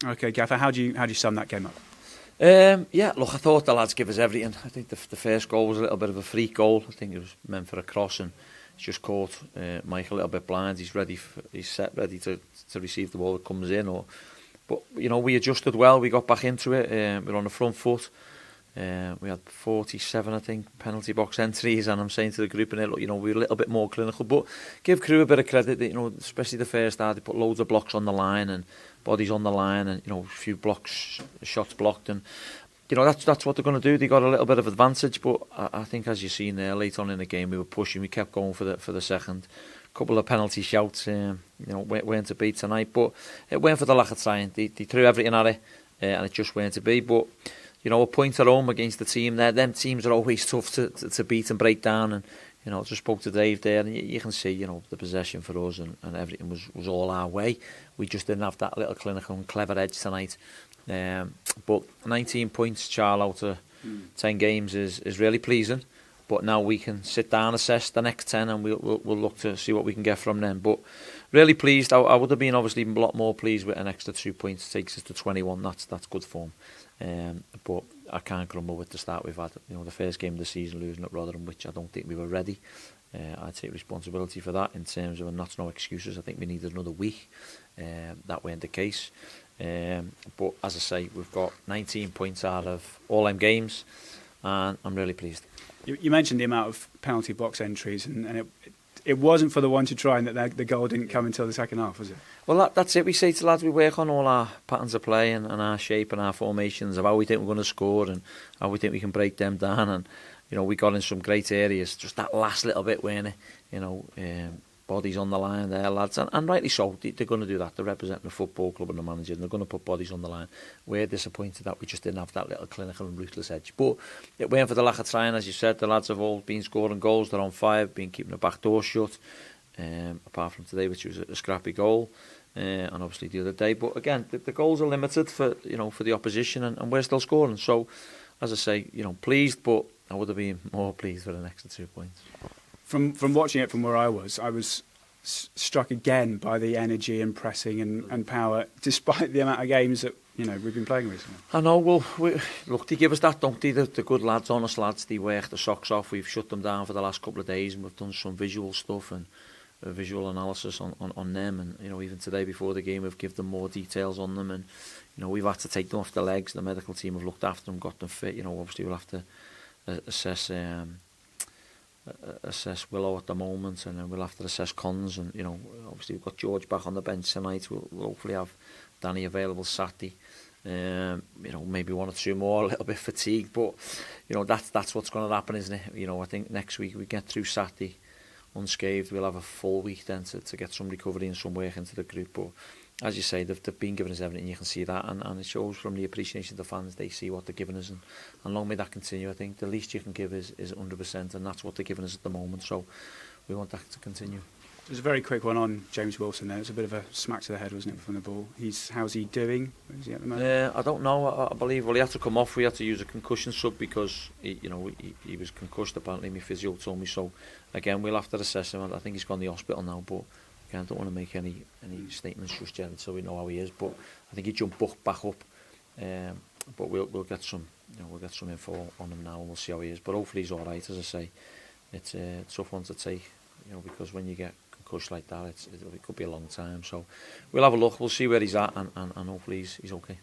Okay, Gaffer, how do you sum that game up? Yeah, look, I thought the lads give us everything. I think the first goal was a little bit of a free goal. I think it was meant for a cross, and he's just caught Mike a little bit blind. He's ready. He's set, ready to receive the ball that comes in. But we adjusted well. We got back into it. We were on the front foot. We had 47, I think, penalty box entries, and I'm saying to the group in it, look, we were a little bit more clinical. But give Crewe a bit of credit that, especially the first half, they put loads of blocks on the line and bodies on the line, and a few shots blocked, and that's what they're going to do. They got a little bit of advantage, but I think, as you've seen there, late on in the game, we were pushing. We kept going for the second. Couple of penalty shouts, weren't to be tonight, but it weren't for the lack of trying. They threw everything at it, and it just weren't to be. But a point at home against the team there. Them teams are always tough to beat and break down. And I just spoke to Dave there, and you can see the possession for us and everything was all our way. We just didn't have that little clinical and clever edge tonight. But 19 points, Charles, out of 10 games is really pleasing. But now we can sit down, assess the next 10, and we'll look to see what we can get from them. But really pleased. I would have been obviously a lot more pleased with an extra 2 points. Takes us to 21. That's good form. But I can't grumble with the start we've had. The first game of the season, losing at Rotherham, which I don't think we were ready. I take responsibility for that in terms of, and that's no excuses. I think we needed another week. That weren't the case. But as I say, we've got 19 points out of all them games, and I'm really pleased. You mentioned the amount of penalty box entries, and it wasn't for the one to try, and that the goal didn't come until the second half, was it? Well, that's it. We say to the lads, we work on all our patterns of play and our shape and our formations of how we think we're going to score and how we think we can break them down. And we got in some great areas. Just that last little bit, weren't it? Bodies on the line there, lads, and rightly so. They're going to do that. They're representing the football club and the manager, and they're going to put bodies on the line. We're disappointed that we just didn't have that little clinical and ruthless edge. But it weren't for the lack of trying, as you said. The lads have all been scoring goals. They're on fire, been keeping the back door shut. Apart from today, which was a scrappy goal, and obviously the other day. But again, the goals are limited for the opposition, and we're still scoring. So, as I say, pleased, but I would have been more pleased for an extra 2 points. From watching it from where I was struck again by the energy and pressing and power, despite the amount of games that we've been playing recently. I know. Well, look, they give us that, don't they? The good lads, honest lads, they work the socks off. We've shut them down for the last couple of days, and we've done some visual stuff and visual analysis on them. And even today before the game, we've given them more details on them, and we've had to take them off the legs. The medical team have looked after them, got them fit. Obviously we'll have to assess Willow at the moment, and then we'll have to assess Cons, and obviously we've got George back on the bench tonight. We'll hopefully have Danny available Saturday. Maybe one or two more, a little bit fatigued, but that's what's going to happen, isn't it? I think next week we get through Saturday unscathed. We'll have a full week then to get some recovery and some work into the group. But as you say, they've been giving us everything. You can see that, and it shows from the appreciation of the fans. They see what they're giving us, and long may that continue. I think the least you can give is 100%, and that's what they're giving us at the moment. So we want that to continue. There's a very quick one on James Wilson there. It was a bit of a smack to the head, wasn't it, from the ball? How's he doing? Where is he at the moment? I don't know. I believe he had to come off. We had to use a concussion sub because he was concussed. Apparently, my physio told me so. Again, we'll have to assess him. I think he's gone to the hospital now, but again, I don't want to make any statements just yet until we know how he is. But I think he jumped back up. But we'll get some info on him now, and we'll see how he is. But hopefully he's all right. As I say, it's a tough one to take, because when you get concussed like that, it could be a long time. So we'll have a look. We'll see where he's at, and hopefully he's okay.